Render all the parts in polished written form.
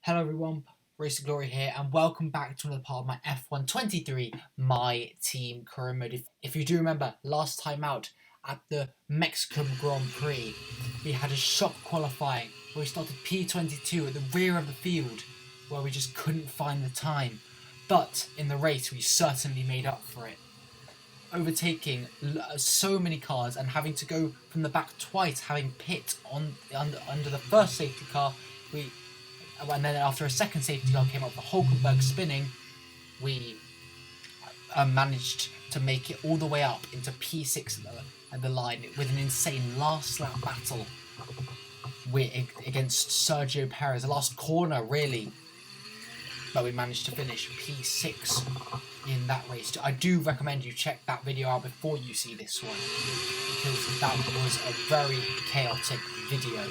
Hello everyone, Race to Glory here, and welcome back to another part of my F1 23 My Team career mode. If you do remember, last time out at the Mexican Grand Prix, we had a shock qualifying where we started P22 at the rear of the field, where we just couldn't find the time. But in the race, we certainly made up for it, overtaking so many cars and having to go from the back twice, having pit under the first safety car. And then after a second safety car came up, the Hulkenberg spinning, we managed to make it all the way up into P6 at the line with an insane last lap battle against Sergio Perez. The last corner, really. But we managed to finish P6 in that race. I do recommend you check that video out before you see this one, because that was a very chaotic video.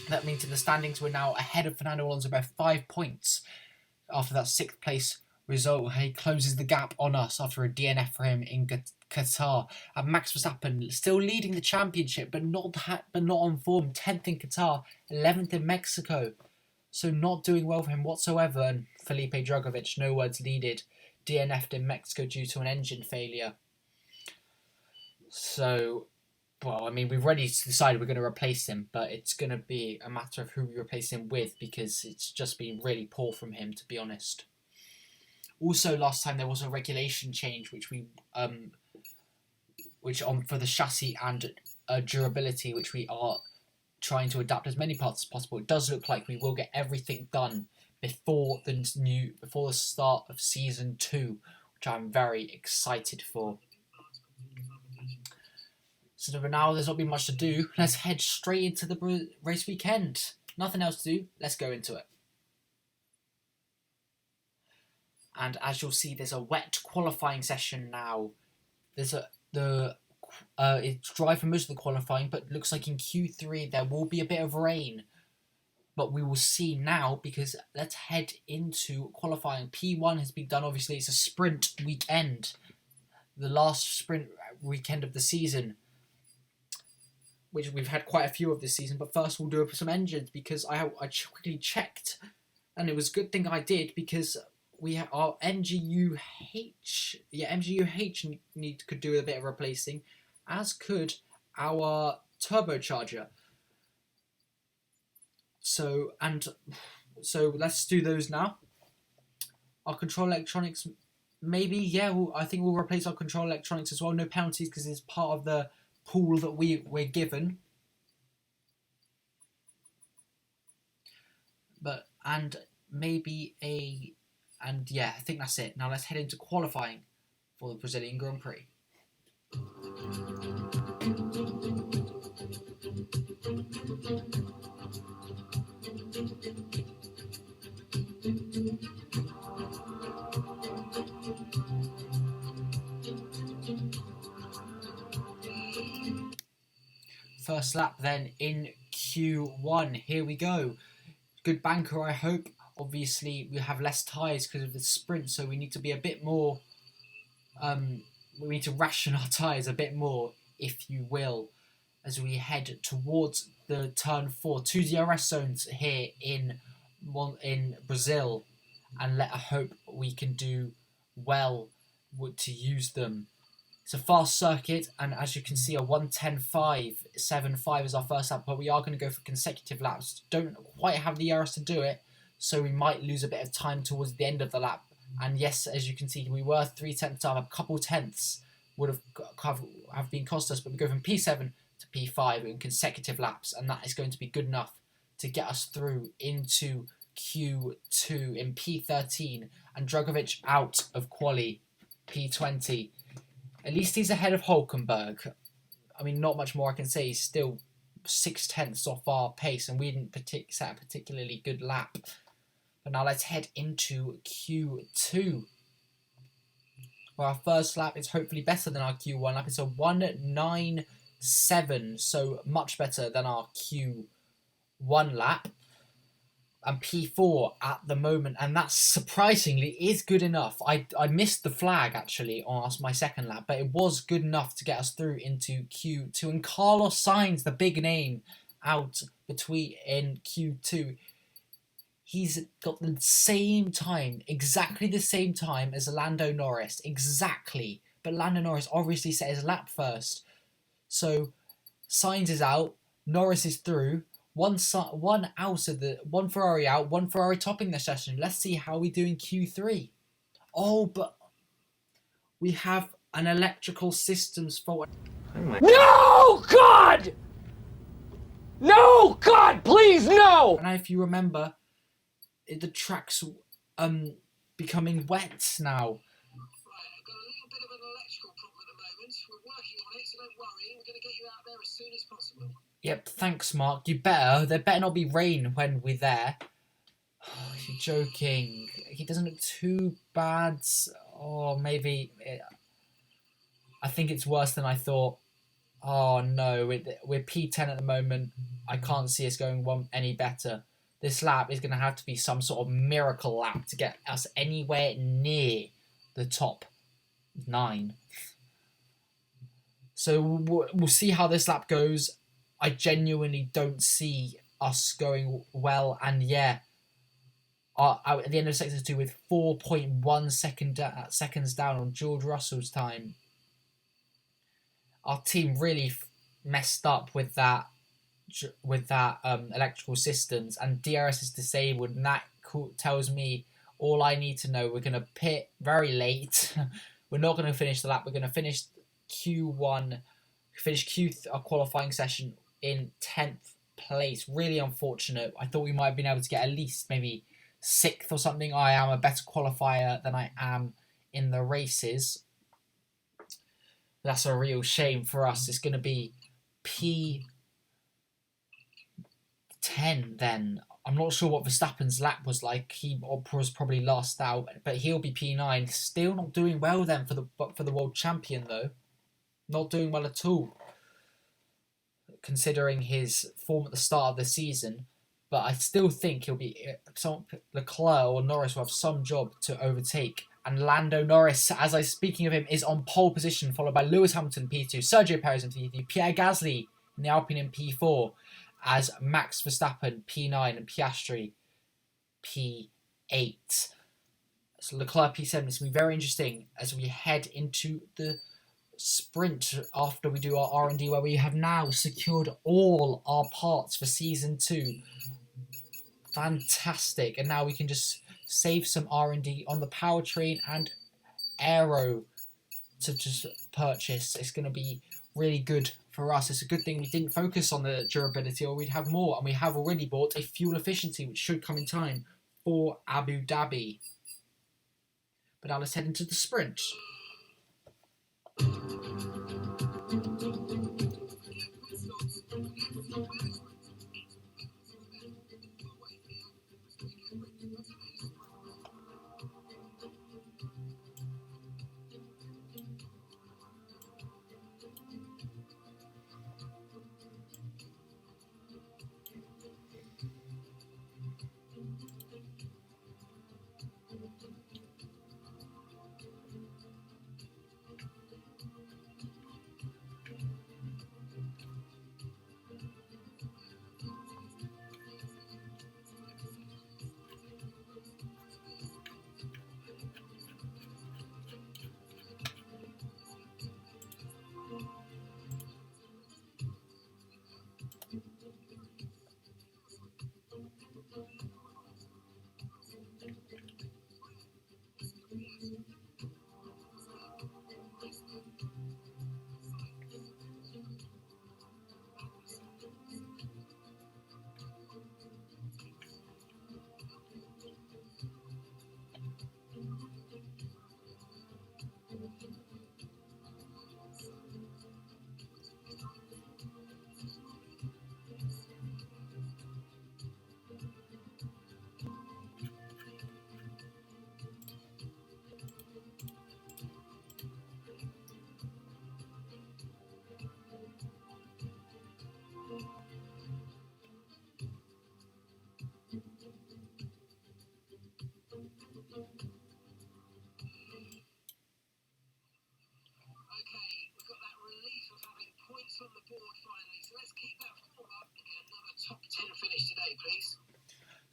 That means in the standings we're now ahead of Fernando Alonso by 5 points after that 6th place result. He closes the gap on us after a DNF for him in Qatar. And Max Verstappen still leading the championship, but not on form. 10th in Qatar, 11th in Mexico. So not doing well for him whatsoever. And Felipe Drugovich, no words needed, DNF'd in Mexico due to an engine failure. So, well, I mean, we've already decided we're going to replace him, but it's going to be a matter of who we replace him with, because it's just been really poor from him, to be honest. Also, last time there was a regulation change, which for the chassis and durability, which we are trying to adapt as many parts as possible. It does look like we will get everything done before the start of season 2, which I'm very excited for. So for now, there's not been much to do. Let's head straight into the race weekend. Nothing else to do. Let's go into it. And as you'll see, there's a wet qualifying session now. It's dry for most of the qualifying, but it looks like in Q3 there will be a bit of rain. But we will see now, because let's head into qualifying. P1 has been done, obviously. It's a sprint weekend. The last sprint weekend of the season, which we've had quite a few of this season. But first we'll do some engines, because I quickly checked, and it was a good thing I did, because we have our MGUH could do a bit of replacing, as could our turbocharger. So let's do those now. Our control electronics, maybe, yeah, I think we'll replace our control electronics as well. No penalties, because it's part of the pool that we're given. I think that's it. Now let's head into qualifying for the Brazilian Grand Prix. First lap then in Q1. Here we go. Good banker, I hope. Obviously, we have less tyres because of the sprint, so we need to be a bit more... we need to ration our tyres a bit more, if you will, as we head towards the turn 4. 2 DRS zones here in Brazil, and let us hope we can do well to use them. It's a fast circuit, and as you can see, a 1:10.575 is our first lap, but we are going to go for consecutive laps. Don't quite have the ERS to do it, so we might lose a bit of time towards the end of the lap. And yes, as you can see, we were 3/10 up. A couple tenths would have been cost us, but we go from P7 to P5 in consecutive laps, and that is going to be good enough to get us through into Q2 in P13, and Drugovich out of quali P20. At least he's ahead of Hulkenberg. I mean, not much more I can say. He's still 0.6 off our pace, and we didn't set a particularly good lap. But now let's head into Q2, where our first lap is hopefully better than our Q1 lap. It's a 1:9.7, so much better than our Q1 lap. And P4 at the moment, and that surprisingly is good enough. I missed the flag actually on my second lap, but it was good enough to get us through into Q2. And Carlos Sainz, the big name, out in Q2. He's got the same time, exactly the same time as Lando Norris, exactly. But Lando Norris obviously set his lap first. So Sainz is out, Norris is through. One out of the one Ferrari out, one Ferrari topping the session. Let's see how we do in Q3. Oh, but we have an electrical systems fault. No, God! No, God, please, no! And if you remember, the track's becoming wet now. Right, I've got a little bit of an electrical problem at the moment. We're working on it, so don't worry. We're going to get you out there as soon as possible. Yep, thanks, Mark. There better not be rain when we're there. Oh, you're joking. He doesn't look too bad. Or maybe... I think it's worse than I thought. Oh, no. We're P10 at the moment. I can't see us going any better. This lap is going to have to be some sort of miracle lap to get us anywhere near the top 9. So we'll see how this lap goes. I genuinely don't see us going well. And yeah, at the end of Sector 2 with 4.1 seconds down on George Russell's time. Our team really messed up with that electrical systems, and DRS is disabled, and that tells me all I need to know. We're going to pit very late. We're not going to finish the lap. We're going to finish Q1, our qualifying session in 10th place. Really unfortunate. I thought we might have been able to get at least maybe 6th or something. I am a better qualifier than I am in the races. That's a real shame for us. It's going to be P10 then. I'm not sure what Verstappen's lap was like. He was probably last out, but he'll be P9. Still not doing well then for the world champion though. Not doing well at all, considering his form at the start of the season. But I still think he'll be Leclerc or Norris will have some job to overtake. And Lando Norris, speaking of him, is on pole position, followed by Lewis Hamilton P2, Sergio Perez in P3, Pierre Gasly in the Alpine in P4, as Max Verstappen P9 and Piastri P8. So Leclerc P7 is going to be very interesting as we head into the sprint after we do our R&D, where we have now secured all our parts for Season 2. Fantastic. And now we can just save some R&D on the powertrain and aero to just purchase. It's going to be really good for us. It's a good thing we didn't focus on the durability, or we'd have more. And we have already bought a fuel efficiency, which should come in time for Abu Dhabi. But now let's head into the sprint.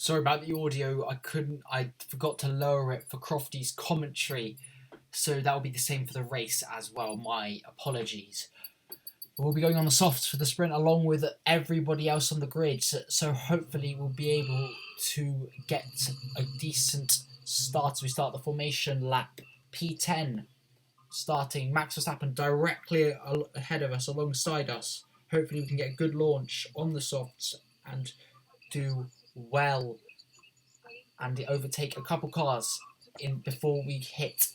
Sorry about the audio. I forgot to lower it for Crofty's commentary. So that will be the same for the race as well. My apologies. We'll be going on the softs for the sprint along with everybody else on the grid. So hopefully we'll be able to get a decent start as we start the formation lap. P10 starting. Max Verstappen directly ahead of us, alongside us. Hopefully we can get a good launch on the softs and do well and overtake a couple cars before we hit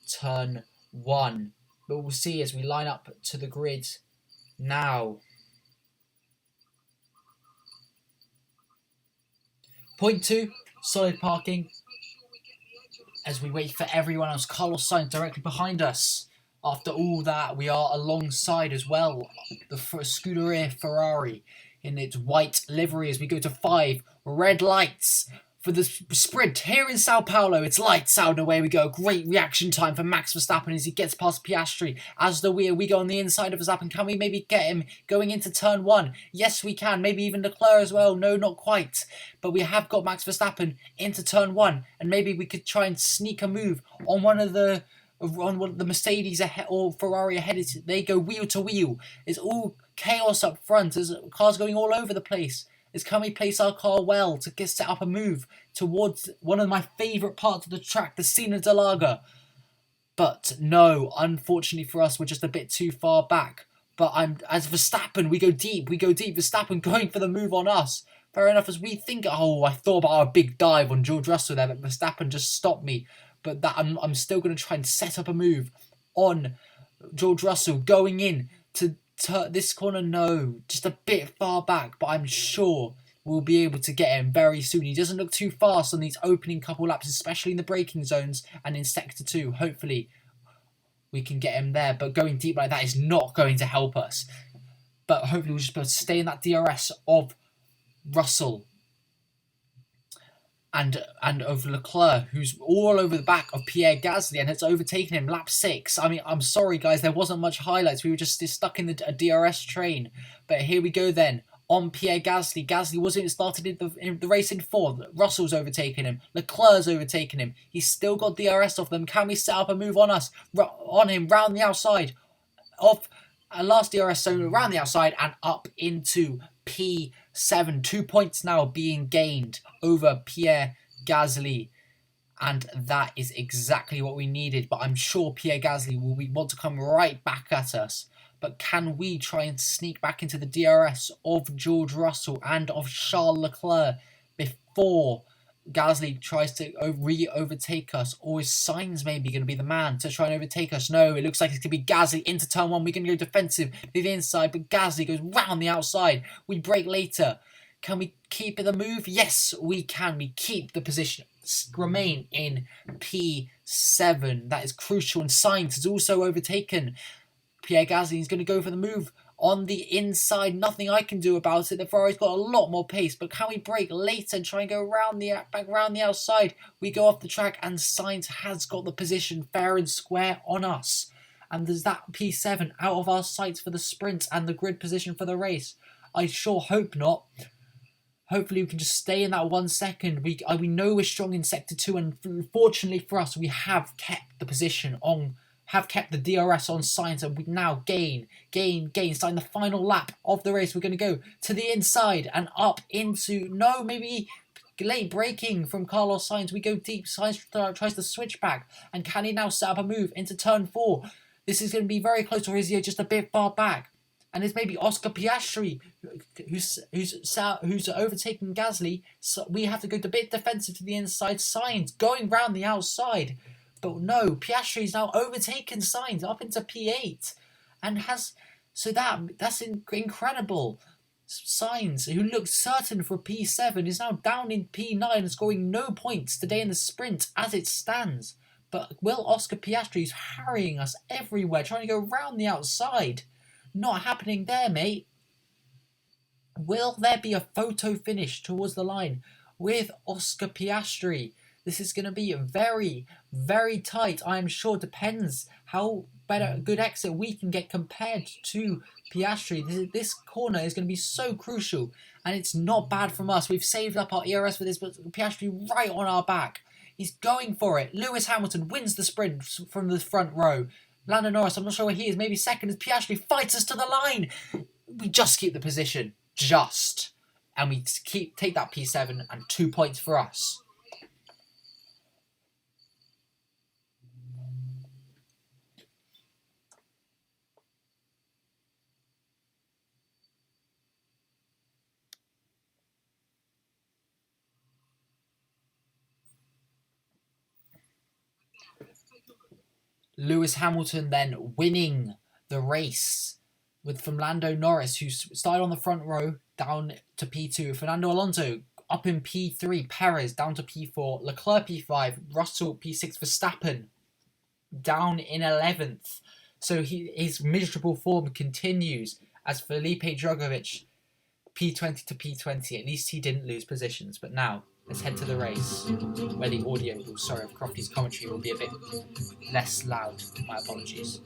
turn 1. But we'll see as we line up to the grid now. Point 2, solid parking as we wait for everyone else. Carlos Sainz directly behind us. After all that, we are alongside as well the Scuderia Ferrari in its white livery as we go to 5 red lights for the sprint here in Sao Paulo. It's lights out and away we go. Great reaction time for Max Verstappen as he gets past Piastri. As we go on the inside of Verstappen. Can we maybe get him going into turn 1? Yes, we can. Maybe even Leclerc as well. No, not quite. But we have got Max Verstappen into turn 1, and maybe we could try and sneak a move on one of the Mercedes ahead or Ferrari ahead. They go wheel to wheel. It's all chaos up front. There's cars going all over the place. Can we place our car well to get set up a move towards one of my favourite parts of the track, the Sena de Lager? But no, unfortunately for us, we're just a bit too far back. But as Verstappen, we go deep. Verstappen going for the move on us. Fair enough, as we think, I thought about a big dive on George Russell there, but Verstappen just stopped me. But I'm still going to try and set up a move on George Russell going in to this corner. No, just a bit far back, but I'm sure we'll be able to get him very soon. He doesn't look too fast on these opening couple laps, especially in the braking zones and in Sector 2. Hopefully we can get him there, but going deep like that is not going to help us. But hopefully we'll just be able to stay in that DRS of Russell and of Leclerc, who's all over the back of Pierre Gasly and has overtaken him lap 6. I mean, I'm sorry guys, there wasn't much highlights. We were just stuck in the DRS train. But here we go then on Pierre Gasly. Gasly wasn't started in the race in 4th. Russell's overtaken him. Leclerc's overtaken him. He's still got DRS off them. Can we set up a move on us? On him, round the outside of last DRS zone, around the outside and up into P7. 2 points now being gained over Pierre Gasly, and that is exactly what we needed. But I'm sure Pierre Gasly will want to come right back at us. But can we try and sneak back into the DRS of George Russell and of Charles Leclerc before Gasly tries to overtake us? Or is Sainz maybe going to be the man to try and overtake us? No, it looks like it's going to be Gasly into turn 1. We're going to go defensive to the inside, but Gasly goes round the outside. We brake later. Can we keep the move? Yes, we can. We keep the position. Remain in P7. That is crucial. And Sainz has also overtaken Pierre Gasly. He's going to go for the move on the inside. Nothing I can do about it. The Ferrari's got a lot more pace, but can we brake later and try and go back around the outside? We go off the track and Sainz has got the position fair and square on us. And there's that P7 out of our sights for the sprint and the grid position for the race. I sure hope not. Hopefully we can just stay in that 1 second. We know we're strong in Sector 2, and fortunately for us, we have kept the position on, have kept the DRS on Sainz, and we now gain, starting the final lap of the race. We're going to go to the inside and up into, no, maybe late braking from Carlos Sainz. We go deep. Sainz tries to switch back, and can he now set up a move into turn 4? This is going to be very close, or is he just a bit far back? And it's maybe Oscar Piastri who's overtaking Gasly. So we have to go a bit defensive to the inside. Sainz going round the outside. But no, Piastri's now overtaken Sainz up into P8. And that's incredible. Sainz, who looked certain for P7, is now down in P9 and scoring no points today in the sprint as it stands. But will Oscar Piastri, who's harrying us everywhere, trying to go round the outside? Not happening there, mate. Will there be a photo finish towards the line with Oscar Piastri? This is going to be very, very tight. I am sure. Depends how good exit we can get compared to Piastri. This corner is going to be so crucial. And it's not bad from us. We've saved up our ERS for this, but Piastri right on our back. He's going for it. Lewis Hamilton wins the sprint from the front row. Lando Norris, I'm not sure where he is, maybe second, as Piastri fights us to the line. We just keep the position. Just. And we take that P7 and 2 points for us. Lewis Hamilton then winning the race from Lando Norris, who started on the front row, down to P2. Fernando Alonso up in P3. Perez down to P4. Leclerc P5. Russell P6. Verstappen down in 11th. So his miserable form continues as Felipe Drugovich P20 to P20. At least he didn't lose positions. But now, let's head to the race, where the audio, sorry, of Crofty's commentary will be a bit less loud. My apologies.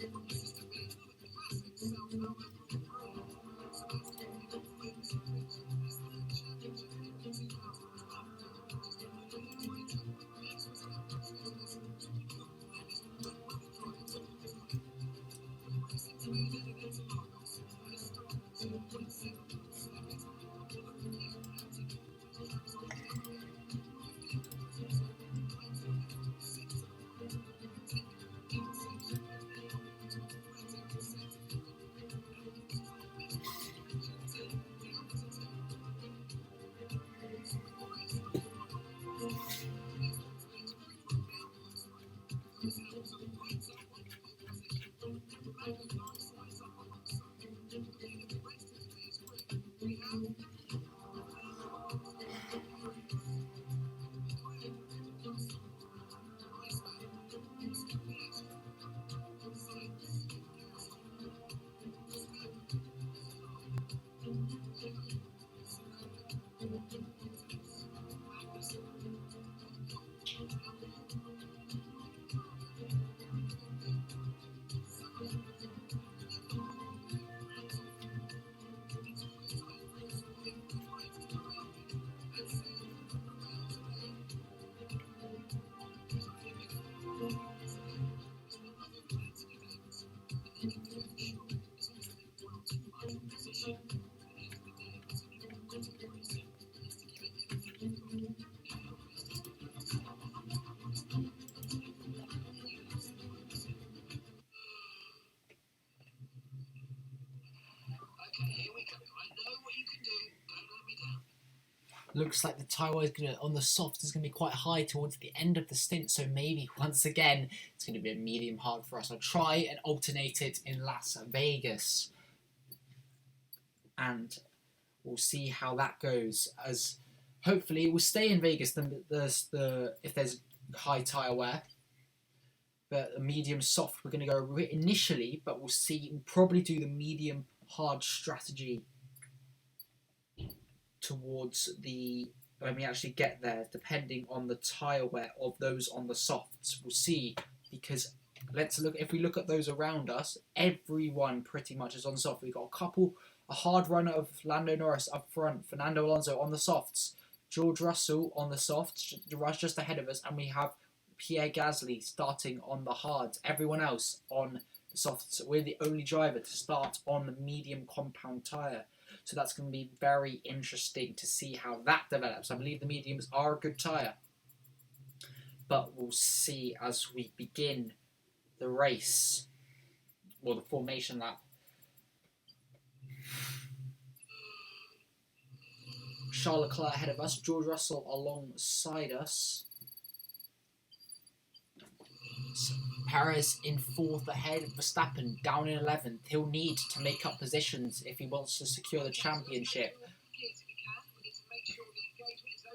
Looks like the tyre is going to, on the soft, is going to be quite high towards the end of the stint. So maybe, once again, it's going to be a medium hard for us. I'll try and alternate it in Las Vegas. And we'll see how that goes. As hopefully it will stay in Vegas if there's high tyre wear. But a medium soft, we're going to go initially, but we'll see. We'll probably do the medium hard strategy towards when we actually get there, depending on the tyre wear of those on the softs. We'll see, because if we look at those around us, everyone pretty much is on soft. We've got a hard runner of Lando Norris up front, Fernando Alonso on the softs, George Russell on the softs, just ahead of us, and we have Pierre Gasly starting on the hards. Everyone else on the softs. We're the only driver to start on the medium compound tyre. So that's going to be very interesting to see how that develops. I believe the mediums are a good tyre. But we'll see as we begin the race, or the formation lap. Charles Leclerc ahead of us, George Russell alongside us. Perez in 4th ahead, Verstappen down in 11th. He'll need to make up positions if he wants to secure the championship.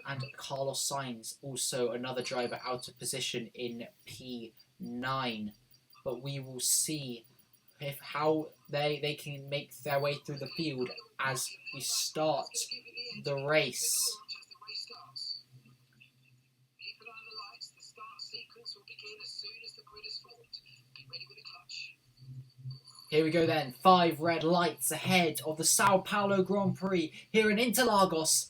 And Carlos Sainz, also another driver out of position in P9. But we will see how they can make their way through the field as we start the race. Here we go then. 5 red lights ahead of the Sao Paulo Grand Prix here in Interlagos.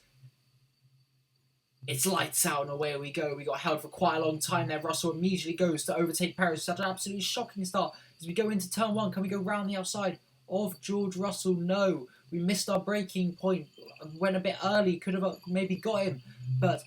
It's lights out and away we go. We got held for quite a long time there. Russell immediately goes to overtake Perez. Such an absolutely shocking start. As we go into turn 1, can we go round the outside of George Russell? No. We missed our braking point. Went a bit early. Could have maybe got him. But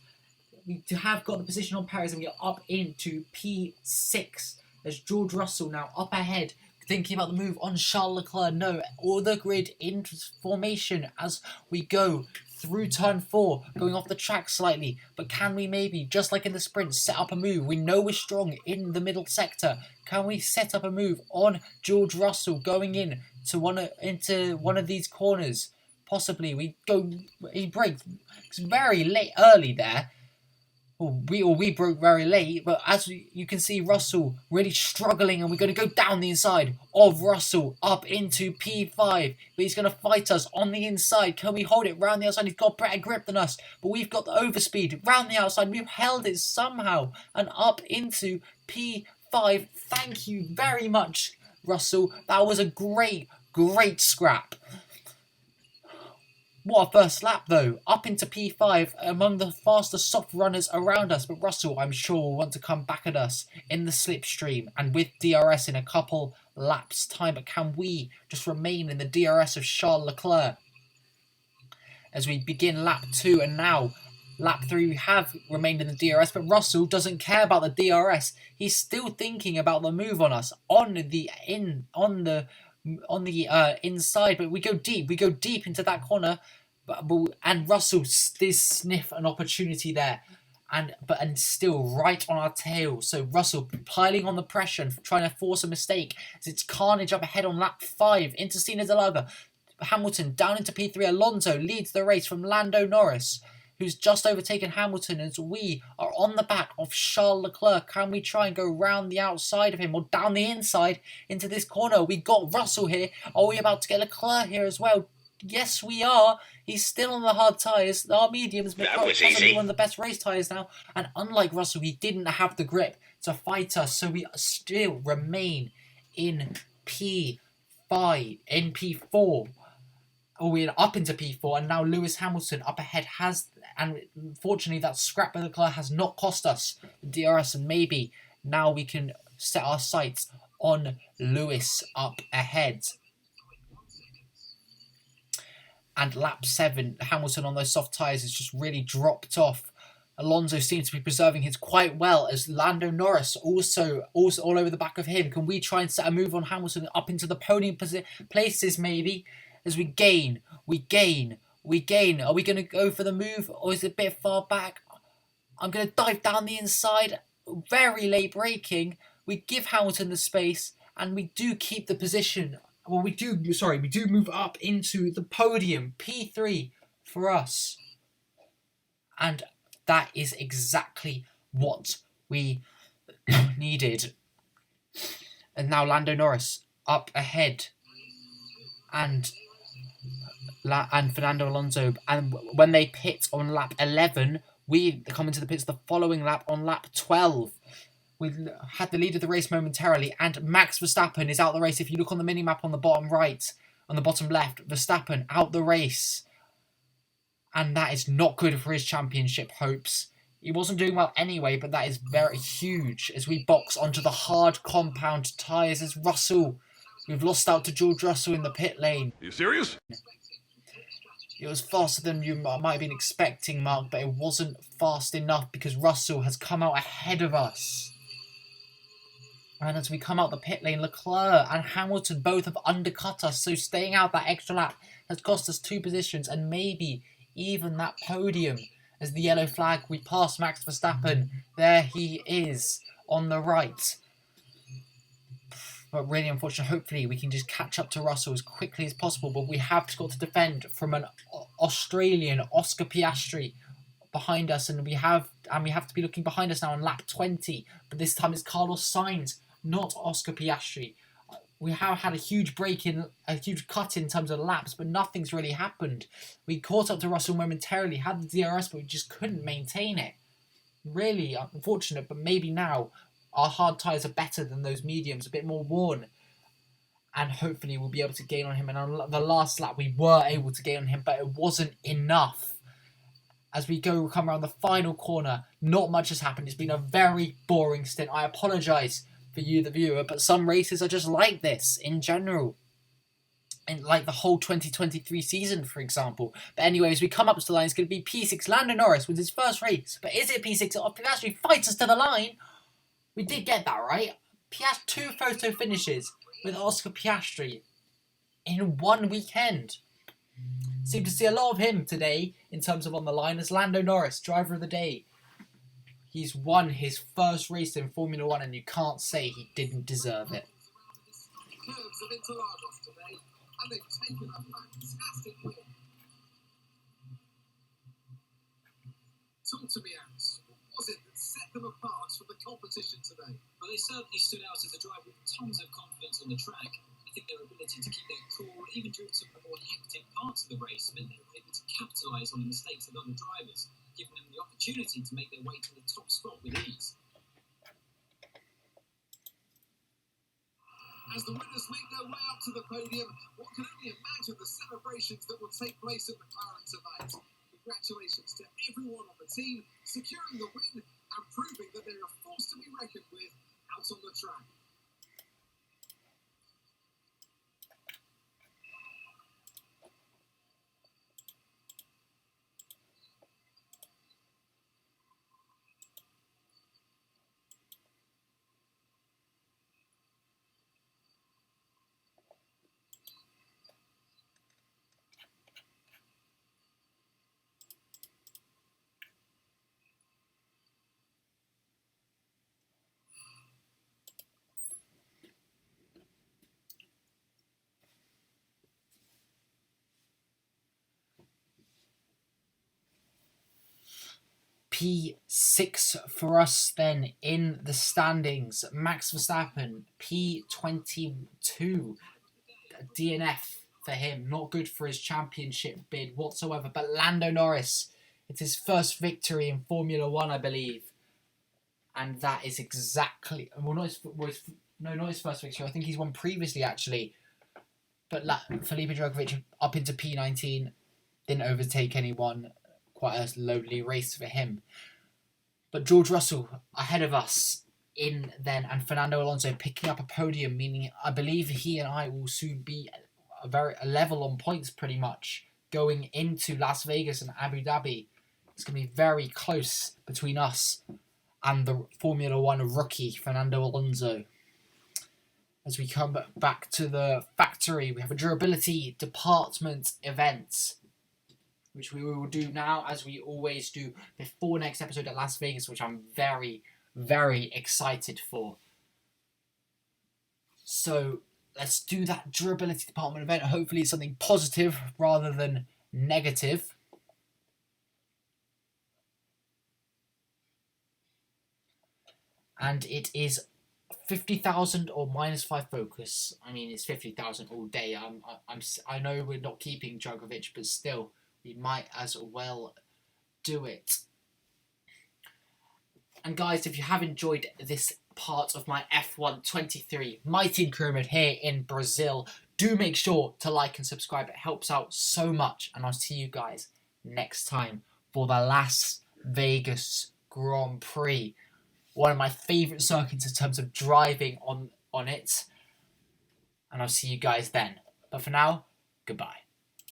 we have got the position on Perez and we are up into P6. There's George Russell now up ahead. Thinking about the move on Charles Leclerc. No. All the grid in formation as we go through turn 4, going off the track slightly, but can we maybe, just like in the sprint, set up a move? We know we're strong in the middle sector. Can we set up a move on George Russell going into one of these corners? Possibly. He braked very late, early there. We broke very late, but as you can see, Russell really struggling, and we're going to go down the inside of Russell up into P5. But he's going to fight us on the inside. Can we hold it round the outside? He's got better grip than us, but we've got the overspeed round the outside. We've held it somehow and up into P5. Thank you very much, Russell. That was a great scrap. What a first lap though, up into P5 among the fastest soft runners around us, but Russell I'm sure will want to come back at us in the slipstream and with DRS in a couple laps time, but can we just remain in the DRS of Charles Leclerc as we begin lap 2 and now lap 3 we have remained in the DRS, but Russell doesn't care about the DRS, he's still thinking about the move on us on the inside, but we go deep into that corner, and Russell did sniff an opportunity there, and still right on our tail. So Russell piling on the pressure and trying to force a mistake as it's carnage up ahead on lap 5 into Cena Delaga. Hamilton down into P3. Alonso leads the race from Lando Norris, who's just overtaken Hamilton, as we are on the back of Charles Leclerc. Can we try and go round the outside of him or down the inside into this corner? We got Russell here. Are we about to get Leclerc here as well? Yes, we are. He's still on the hard tyres. Our mediums make possibly one of the best race tyres now. And unlike Russell, he didn't have the grip to fight us. So we still remain in P4. Oh, we're up into P4, and now Lewis Hamilton up ahead and unfortunately that scrap of Leclerc has not cost us the DRS, and maybe now we can set our sights on Lewis up ahead. And lap 7, Hamilton on those soft tyres has just really dropped off. Alonso seems to be preserving his quite well, as Lando Norris also all over the back of him. Can we try and set a move on Hamilton up into the podium places maybe? As we gain. Are we going to go for the move, or is it a bit far back? I'm going to dive down the inside. Very late braking. We give Hamilton the space, and we do keep the position. Well, we do move up into the podium. P3 for us. And that is exactly what we needed. And now Lando Norris up ahead. And Fernando Alonso, and when they pit on lap 11, we come into the pits the following lap on lap 12. We've had the lead of the race momentarily, and Max Verstappen is out the race. If you look on the mini-map on the bottom right, on the bottom left, Verstappen out the race. And that is not good for his championship hopes. He wasn't doing well anyway, but that is very huge as we box onto the hard compound tyres as Russell. We've lost out to George Russell in the pit lane. Are you serious? It was faster than you might have been expecting, Mark, but it wasn't fast enough because Russell has come out ahead of us. And as we come out the pit lane, Leclerc and Hamilton both have undercut us, so staying out that extra lap has cost us 2 positions and maybe even that podium. As the yellow flag, we pass Max Verstappen. There he is on the right. But really unfortunate. Hopefully we can just catch up to Russell as quickly as possible. But we have got to defend from an Australian, Oscar Piastri, behind us, and we have to be looking behind us now on lap 20. But this time it's Carlos Sainz, not Oscar Piastri. We have had a huge cut in terms of laps, but nothing's really happened. We caught up to Russell momentarily, had the DRS, but we just couldn't maintain it. Really unfortunate, but maybe now our hard tyres are better than those mediums, a bit more worn. and hopefully we'll be able to gain on him. And on the last lap, we were able to gain on him, but it wasn't enough. As we come around the final corner, not much has happened. It's been a very boring stint. I apologise for you, the viewer, but some races are just like this in general. And like the whole 2023 season, for example. But anyways, we come up to the line. It's going to be P6. Lando Norris with his first race. But is it P6? Piastri fights us to the line. We did get that right. Piastri 2 photo finishes with Oscar Piastri in one weekend. Seem to see a lot of him today in terms of on the line as Lando Norris, driver of the day. He's won his first race in Formula 1 and you can't say he didn't deserve it. And they've taken a fantastic win. Talk to me, Ants. What was it that set them apart from the competition today? Well, they certainly stood out as a driver with tons of confidence on the track. I think their ability to keep their cool, even during some of the more hectic parts of the race, meant they were able to capitalise on the mistakes of other drivers, giving them the opportunity to make their way to the top spot with ease. As the winners make their way up to the podium, one can only imagine the celebrations that will take place at McLaren tonight. Congratulations to everyone on the team, securing the win and proving that they're a force to be reckoned with out on the track. P6 for us then in the standings. Max Verstappen, P22. DNF for him. Not good for his championship bid whatsoever. But Lando Norris, it's his first victory in Formula 1, I believe. And that is exactly... Well, not his first victory. I think he's won previously, actually. But Felipe Drugovich up into P19. Didn't overtake anyone. Quite a lonely race for him. But George Russell ahead of us in then, and Fernando Alonso picking up a podium, meaning I believe he and I will soon be a level on points pretty much going into Las Vegas and Abu Dhabi. It's going to be very close between us and the Formula 1 rookie Fernando Alonso. As we come back to the factory, we have a durability department event, which we will do now, as we always do, before next episode at Las Vegas, which I'm very, very excited for. So let's do that durability department event. Hopefully it's something positive rather than negative. And it is 50,000 or -5 focus. I mean, it's 50,000 all day. I know we're not keeping Drugovich, but still, we might as well do it. And guys, if you have enjoyed this part of my F1 23 Mighty Pyramid here in Brazil, do make sure to like and subscribe. It helps out so much. And I'll see you guys next time for the Las Vegas Grand Prix. One of my favourite circuits in terms of driving on it. And I'll see you guys then. But for now, goodbye.